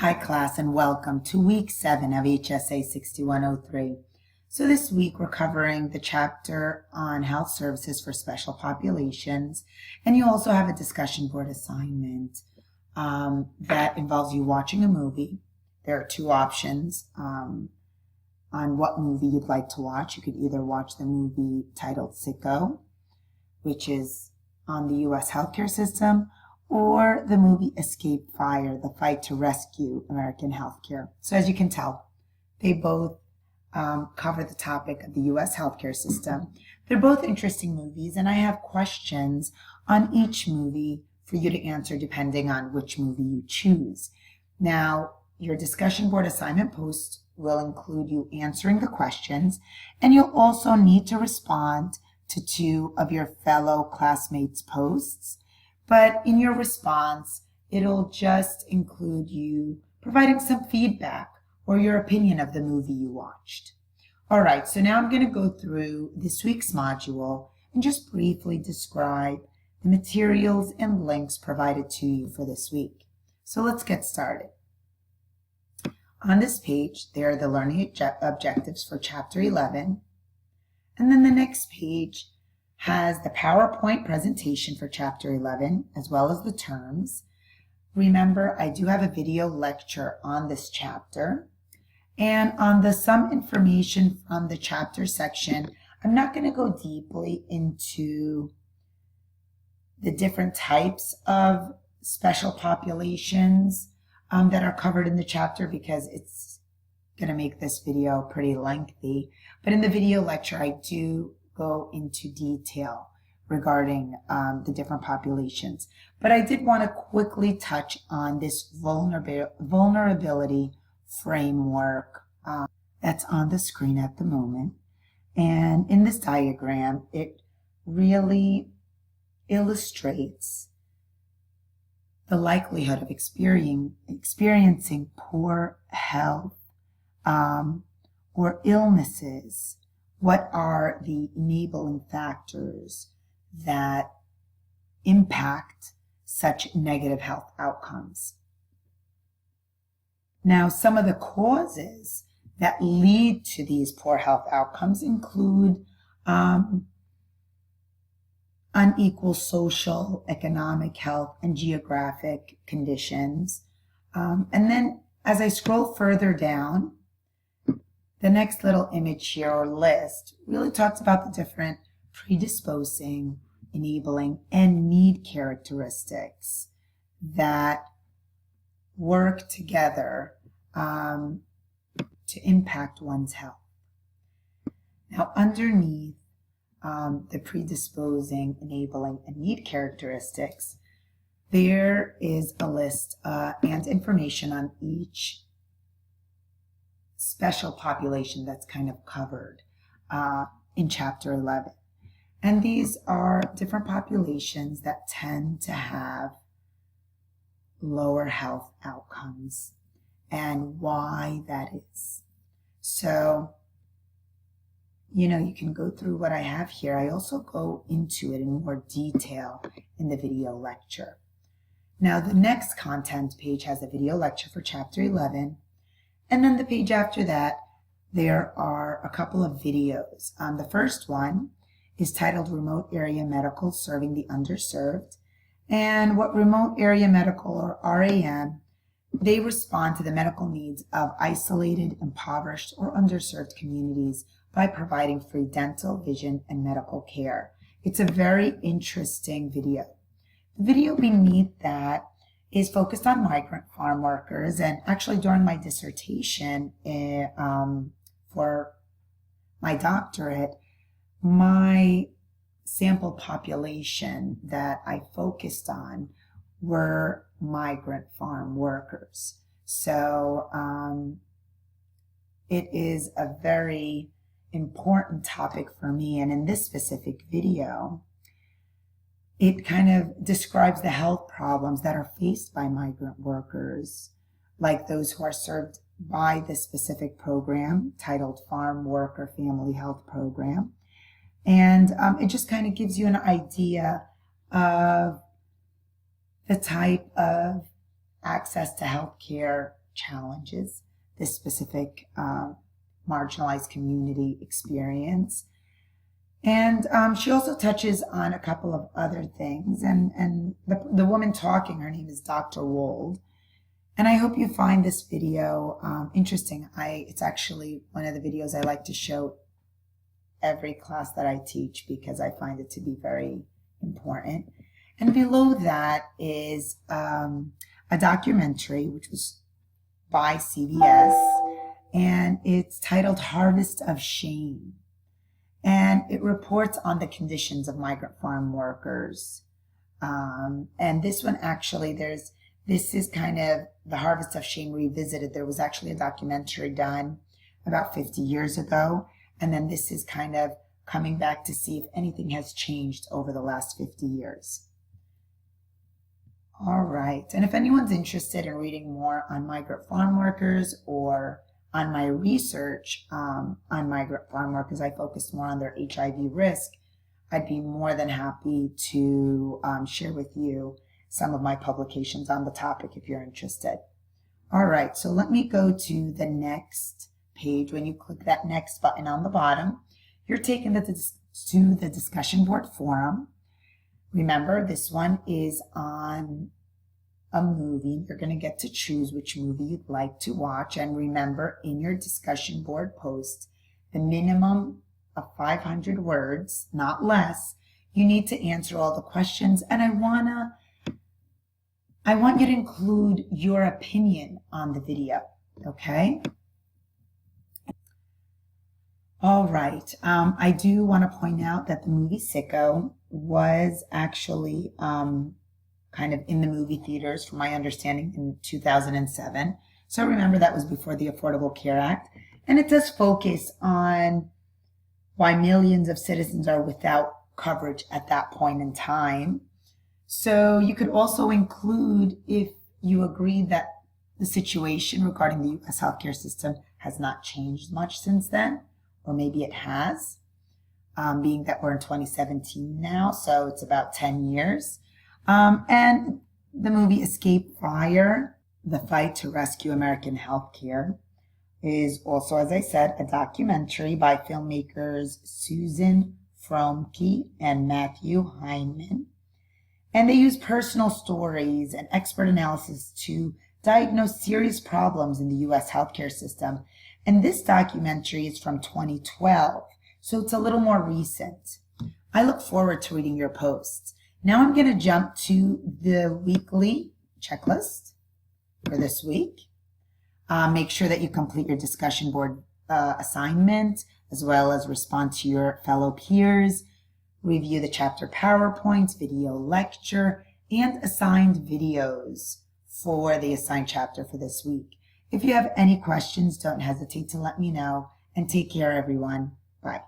Hi class and welcome to week 7 of HSA 6103. So this week we're covering the chapter on health services for special populations, and you also have a discussion board assignment that involves you watching a movie. There are two options on what movie you'd like to watch. You could either watch the movie titled Sicko, which is on the U.S. healthcare system, or the movie Escape Fire, the fight to rescue American healthcare. So as you can tell, they both cover the topic of the U.S. healthcare system. They're both interesting movies, and I have questions on each movie for you to answer depending on which movie you choose. Now, your discussion board assignment post will include you answering the questions, and you'll also need to respond to 2 of your fellow classmates' posts. But in your response, it'll just include you providing some feedback or your opinion of the movie you watched. All right, so now I'm going to go through this week's module and just briefly describe the materials and links provided to you for this week. So let's get started. On this page, there are the learning objectives for Chapter 11. And then the next page has the PowerPoint presentation for Chapter 11, as well as the terms. Remember, I do have a video lecture on this chapter. And on the some information from the chapter section, I'm not going to go deeply into the different types of special populations that are covered in the chapter because it's going to make this video pretty lengthy. But in the video lecture, I do go into detail regarding the different populations. But I did want to quickly touch on this vulnerability framework that's on the screen at the moment. And in this diagram, it really illustrates the likelihood of experiencing poor health or illnesses. What are the enabling factors that impact such negative health outcomes? Now, some of the causes that lead to these poor health outcomes include unequal social, economic, health, and geographic conditions. And then as I scroll further down, the next little image here or list really talks about the different predisposing, enabling, and need characteristics that work together to impact one's health. Now, underneath the predisposing, enabling, and need characteristics, there is a list and information on each special population that's kind of covered in Chapter 11. And these are different populations that tend to have lower health outcomes and why that is. So, you can go through what I have here. I also go into it in more detail in the video lecture. Now, the next content page has a video lecture for Chapter 11. And then the page after that, there are a couple of videos. The first one is titled Remote Area Medical Serving the Underserved. And what Remote Area Medical, or RAM, they respond to the medical needs of isolated, impoverished, or underserved communities by providing free dental, vision, and medical care. It's a very interesting video. The video beneath that is focused on migrant farm workers, and actually during my dissertation for my doctorate, my sample population that I focused on were migrant farm workers. So it is a very important topic for me, and in this specific video, it kind of describes the health problems that are faced by migrant workers, like those who are served by this specific program titled Farm Worker Family Health Program. And it just kind of gives you an idea of the type of access to health care challenges this specific marginalized community experience. And she also touches on a couple of other things. And the woman talking, her name is Dr. Wold. And I hope you find this video interesting. It's actually one of the videos I like to show every class that I teach because I find it to be very important. And below that is a documentary which was by CBS, and it's titled Harvest of Shame. And it reports on the conditions of migrant farm workers. And this one actually, this is kind of the Harvest of Shame revisited. There was actually a documentary done about 50 years ago. And then this is kind of coming back to see if anything has changed over the last 50 years. All right. And if anyone's interested in reading more on migrant farm workers or on my research on migrant farm workers, I focused more on their HIV risk. I'd be more than happy to share with you some of my publications on the topic if you're interested. All right, so let me go to the next page. When you click that next button on the bottom, you're taken to the discussion board forum. Remember, this one is on a movie. You're going to get to choose which movie you'd like to watch. And remember, in your discussion board post, the minimum of 500 words, not less. You need to answer all the questions. And I want you to include your opinion on the video, okay? All right. I do want to point out that the movie Sicko was actually kind of in the movie theaters, from my understanding, in 2007. So remember, that was before the Affordable Care Act. And it does focus on why millions of citizens are without coverage at that point in time. So you could also include, if you agree that the situation regarding the U.S. healthcare system has not changed much since then, or maybe it has, being that we're in 2017 now, so it's about 10 years. And the movie Escape Fire, The Fight to Rescue American Healthcare, is also, as I said, a documentary by filmmakers Susan Fromke and Matthew Heineman. And they use personal stories and expert analysis to diagnose serious problems in the U.S. healthcare system. And this documentary is from 2012, so it's a little more recent. I look forward to reading your posts. Now I'm going to jump to the weekly checklist for this week. Make sure that you complete your discussion board assignment, as well as respond to your fellow peers, review the chapter PowerPoints, video lecture, and assigned videos for the assigned chapter for this week. If you have any questions, don't hesitate to let me know, and take care, everyone. Bye.